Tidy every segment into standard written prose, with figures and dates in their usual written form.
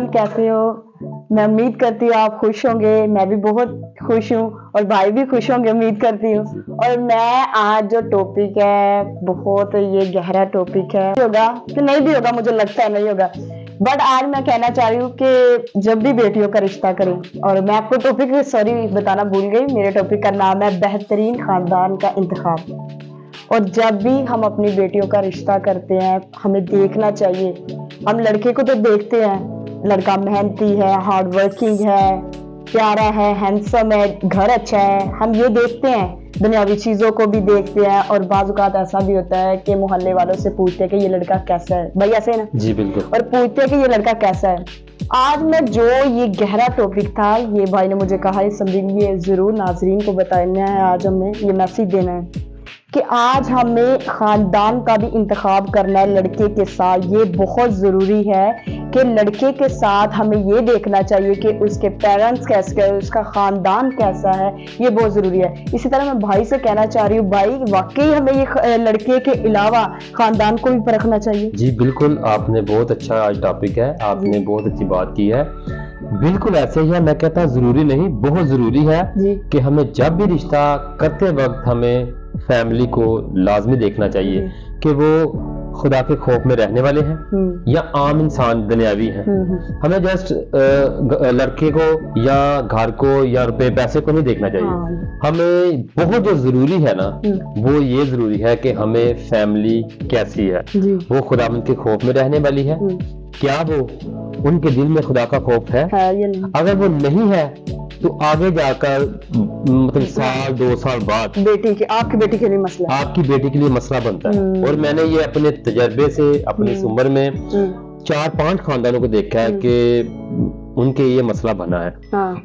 कैसे हो? मैं उम्मीद करती हूँ आप खुश होंगे, मैं भी बहुत खुश हूँ और भाई भी खुश होंगे उम्मीद करती हूँ। और मैं आज जो टॉपिक है बहुत ये गहरा टॉपिक है, होगा कि नहीं भी होगा, मुझे लगता है नहीं होगा, बट आज मैं कहना चाह रही हूँ कि जब भी बेटियों का रिश्ता करें, और मैं आपको टॉपिक सॉरी बताना भूल गई, मेरे टॉपिक का नाम है बेहतरीन खानदान का इंतखाब। और जब भी हम अपनी बेटियों का रिश्ता करते हैं हमें देखना चाहिए, हम लड़के को तो देखते हैं, लड़का मेहनती है, हार्ड वर्किंग है, प्यारा है, हैंडसम है, घर अच्छा है, हम ये देखते हैं, दुनियावी चीजों को भी देखते हैं। और बाज़ औक़ात ऐसा भी होता है कि मोहल्ले वालों से पूछते हैं कि ये लड़का कैसा है, भाई ऐसे है ना जी बिल्कुल, और पूछते हैं कि ये लड़का कैसा है। आज मैं जो ये गहरा टॉपिक था, ये भाई ने मुझे कहा ये जरूर नाजरीन को बताना है, आज हमें ये मैसेज देना है कि आज हमें खानदान का भी इंतखाब करना है लड़के के साथ। ये बहुत ज़रूरी है कि लड़के के साथ हमें ये देखना चाहिए कि उसके पेरेंट्स कैसे हैं, उसका ख़ानदान कैसा है, ये बहुत ज़रूरी है। इसी तरह मैं भाई से कहना चाह रही हूँ, भाई वाकई हमें ये लड़के के अलावा ख़ानदान को भी परखना चाहिए। जी बिल्कुल, आपने बहुत अच्छा आज टॉपिक है, आपने बहुत अच्छी बात की है। बिल्कुल ऐसे ही है, मैं कहता हूँ ज़रूरी नहीं, बहुत ज़रूरी है कि हमें जब भी रिश्ता करते वक्त हमें फैमिली को लाजमी देखना चाहिए कि वो खुदा के खौफ में रहने वाले हैं या आम इंसान दुनियावी हैं। हमें जस्ट लड़के को या घर को या रुपए पैसे को नहीं देखना चाहिए। हमें बहुत जो जरूरी है ना, वो ये जरूरी है कि हमें फैमिली कैसी है, वो खुदा के खौफ में रहने वाली है, क्या वो उनके दिल में खुदा का खौफ है। अगर वो नहीं है तो आगे जाकर मतलब साल 2 साल बाद आपकी बेटी के लिए मसला, आपकी बेटी के लिए मसला बनता है। और मैंने ये अपने तजर्बे से अपनी इस उम्र में 4-5 खानदानों को देखा है कि उनके ये मसला बना है।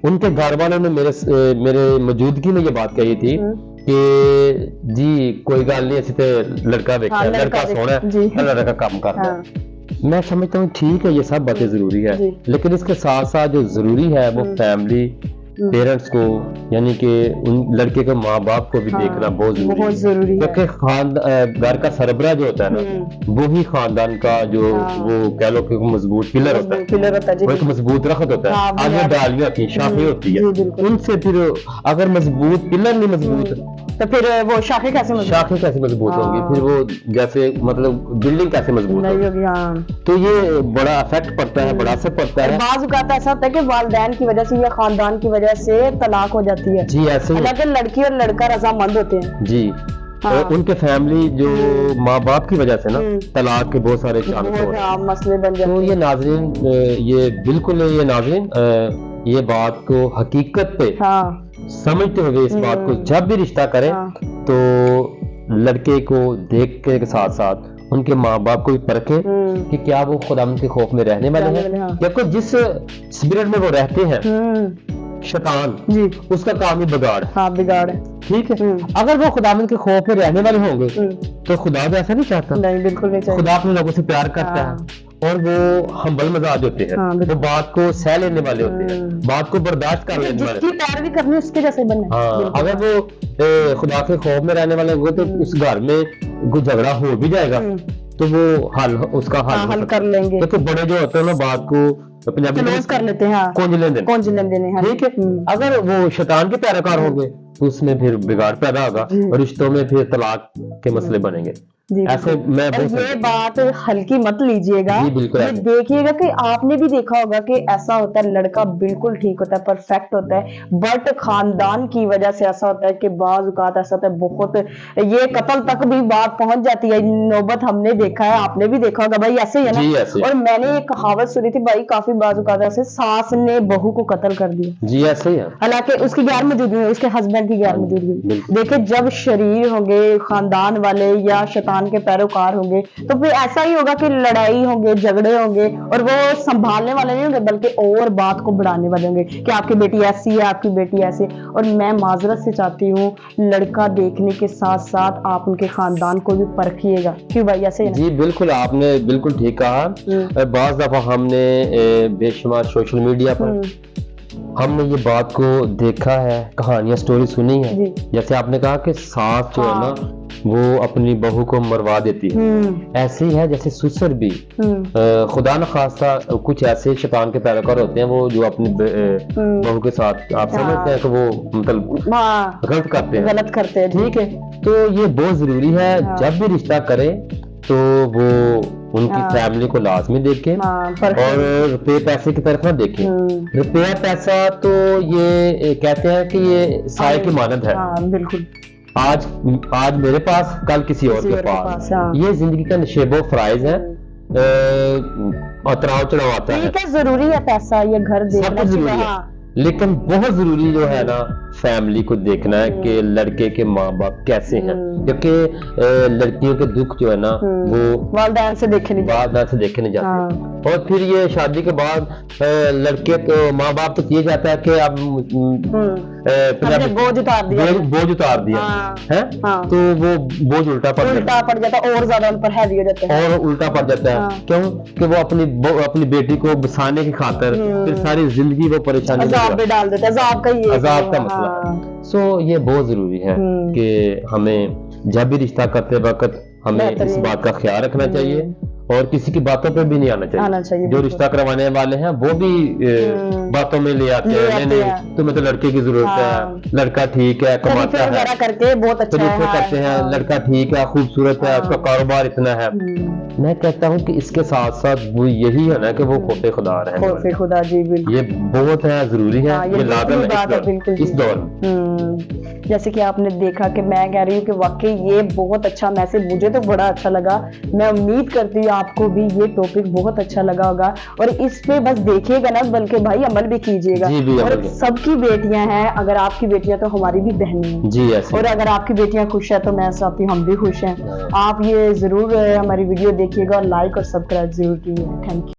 उनके घर वालों ने मेरे मौजूदगी में ये बात कही थी कि जी कोई गल नहीं, ऐसे तो लड़का देखा है, लड़का सोना है, लड़का काम करता है। मैं समझता हूँ ठीक है, ये सब बातें जरूरी है, लेकिन इसके साथ साथ जो जरूरी है वो फैमिली पेरेंट्स को, यानी कि उन लड़के के माँ बाप को भी देखना बहुत जरूरी है, क्योंकि घर का सरबराह जो होता है ना, वो ही खानदान का जो वो कह लो कि मजबूत पिलर होता है, वो एक मजबूत रखत होता है। आगे डालियां होती है, शाखें होती है, उनसे फिर अगर मजबूत पिलर नहीं मजबूत तो फिर वो शाखें कैसे मजबूत होंगी, फिर वो जैसे मतलब बिल्डिंग कैसे मजबूत होगी। तो ये बड़ा इफेक्ट पड़ता है, बड़ा असर पड़ता है। बाज़ औक़ात ऐसा होता है कि वालिदैन की वजह से या खानदान की वजह से तलाक हो जाती है। जी ऐसे ही, हालांकि लड़की और लड़का रजामंद होते हैं जी। और उनके फैमिली जो माँ बाप की वजह से ना तलाक के बहुत सारे मसले बन जाते हैं। तो ये नाज़रीन, ये बिल्कुल ये नाज़रीन ये बात को हकीकत पे समझते हुए इस बात को जब भी रिश्ता करें तो लड़के को देख के साथ साथ उनके माँ बाप को भी परखें कि क्या वो खुदा के खौफ में रहने वाले हैं। देखो जिस स्पिरिट में वो रहते हैं, शैतान जी, उसका काम ही बिगाड़ है। ठीक है, अगर वो खुदावंद के खौफ में रहने वाले होंगे तो खुदा भी ऐसा नहीं चाहता। नहीं, बिल्कुल नहीं चाहता। खुदा अपने लोगों से प्यार करता है और वो हम्बल मिजाज होते हैं, वो बात को सह लेने वाले होते हैं, बात को बर्दाश्त कर लेने वाले, जिसकी पैरवी करनी उसके जैसे बनना। हाँ, अगर वो खुदा के खौफ में रहने वाले होंगे तो उस घर में कोई झगड़ा हो भी जाएगा तो वो उसका हल कर लेंगे। तो बड़े जो होते हैं ना बात को पंजाबी में कर लेते हैं, कौंज लेन देने। ठीक है, अगर वो शैतान के पैरोकार होंगे तो उसमें फिर बिगाड़ पैदा होगा और रिश्तों में फिर तलाक के मसले बनेंगे। ऐसे मैं ये बात हल्की मत लीजिएगा, ये देखिएगा कि आपने भी देखा होगा कि ऐसा होता है, लड़का बिल्कुल ठीक होता है, परफेक्ट होता है, बट खानदान की वजह से ऐसा होता है कि बाज़ औक़ात ऐसा होता है, बहुत ये कत्ल तक भी बात पहुंच जाती है। नौबत हमने देखा है, आपने भी देखा होगा भाई, ऐसे ही है ना। और मैंने एक कहावत सुनी थी भाई, काफी बाज़ औक़ात ऐसे सास ने बहू को कत्ल कर दिया। जी ऐसे ही है, हालांकि उसकी गैर मौजूदगी में, उसके हस्बैंड की गैर मौजूदगी। देखिए जब शरीर होंगे खानदान वाले या शैतान के पैरोकार होंगे तो फिर ऐसा ही होगा कि लड़ाई होंगे, झगड़े होंगे, और वो संभालने वाले नहीं होंगे बल्कि और बात को बढ़ाने वाले होंगे कि आपकी बेटी ऐसी है, आपकी बेटी ऐसी। और मैं माजरत से चाहती हूँ, लड़का देखने के साथ साथ आप उनके खानदान को भी परखिएगा। क्यों भाई ऐसे है ना? जी बिल्कुल, आपने बिल्कुल ठीक कहा। बाज़ दफा हमने बेशुमार सोशल मीडिया पर हमने ये बात को देखा है, कहानियां स्टोरी सुनी है। जैसे आपने कहा कि सास जो है ना وہ اپنی بہو کو مروا دیتی ہے، ایسے ہی ہے جیسے سسر بھی خدا نخواستہ کچھ ایسے شیطان کے پیروکار ہوتے ہیں وہ جو اپنی بہو کے ساتھ آپ سمجھتے ہیں کہ وہ مطلب غلط کرتے ہیں، ٹھیک ہے، تو یہ بہت ضروری ہے جب بھی رشتہ کرے تو وہ ان کی فیملی کو لازمی دیکھیں اور روپے پیسے کی طرف نہ دیکھیں. روپیہ پیسہ تو یہ کہتے ہیں کہ یہ سائے کی مانند ہے، بالکل آج میرے پاس کل کسی اور کے پاس، یہ زندگی کا نشیب و فرائض ہے، اتراؤ چڑھاؤ آتا ہے، ضروری ہے پیسہ، یہ گھر دیکھنا ضروری ہے، لیکن بہت ضروری جو ہے نا فیملی کو دیکھنا ہے کہ لڑکے کے ماں باپ کیسے ہیں، کیونکہ لڑکیوں کے دکھ جو ہے نا وہ والدین سے دیکھے نہیں جاتے، اور پھر یہ شادی کے بعد لڑکے تو ماں باپ تو یہ جاتا ہے کہ اب بوجھ اتار دیا ہے، تو وہ بوجھ الٹا پڑ جاتا ہے اور زیادہ ان پر ہیوی ہو جاتا ہے، اور الٹا پڑ جاتا ہے، کیوں کہ وہ اپنی بیٹی کو بسانے کی خاطر پھر ساری زندگی وہ پریشانی عذاب ڈال دیتا ہے، عذاب کا مسئلہ ہے. سو یہ بہت ضروری ہے کہ ہمیں جب بھی رشتہ کرتے وقت ہمیں اس بات کا خیال رکھنا چاہیے اور کسی کی باتوں پہ بھی نہیں آنا چاہیے. جو رشتہ کروانے والے ہیں وہ بھی باتوں میں لے آتے ہیں، نہیں تمہیں تو لڑکے کی ضرورت ہے، لڑکا ٹھیک ہے، کماتا ہے، کر کے بہت اچھا کرتے ہیں، لڑکا ٹھیک ہے، خوبصورت ہے، اس کا کاروبار اتنا ہے. میں کہتا ہوں کہ اس کے ساتھ ساتھ وہ یہی ہے نا کہ وہ خوف خدا رہے، خدا جی بالکل یہ بہت ہے، ضروری ہے، یہ لازم ہے اس دور میں. جیسے کہ آپ نے دیکھا کہ میں کہہ رہی ہوں کہ واقعی یہ بہت اچھا میسج، مجھے تو بڑا اچھا لگا، میں امید کرتی ہوں آپ کو بھی یہ ٹاپک بہت اچھا لگا ہوگا اور اس پہ بس دیکھیے گا نا بلکہ بھائی عمل بھی کیجیے گا. اور سب کی بیٹیاں ہیں، اگر آپ کی بیٹیاں تو ہماری بھی بہنیں ہیں، اور اگر آپ کی بیٹیاں خوش ہیں تو میں چاہتی ہوں ہم بھی خوش ہیں. آپ یہ ضرور ہماری ویڈیو دیکھیے گا اور لائک اور سبسکرائب ضرور کیجیے. Thank you.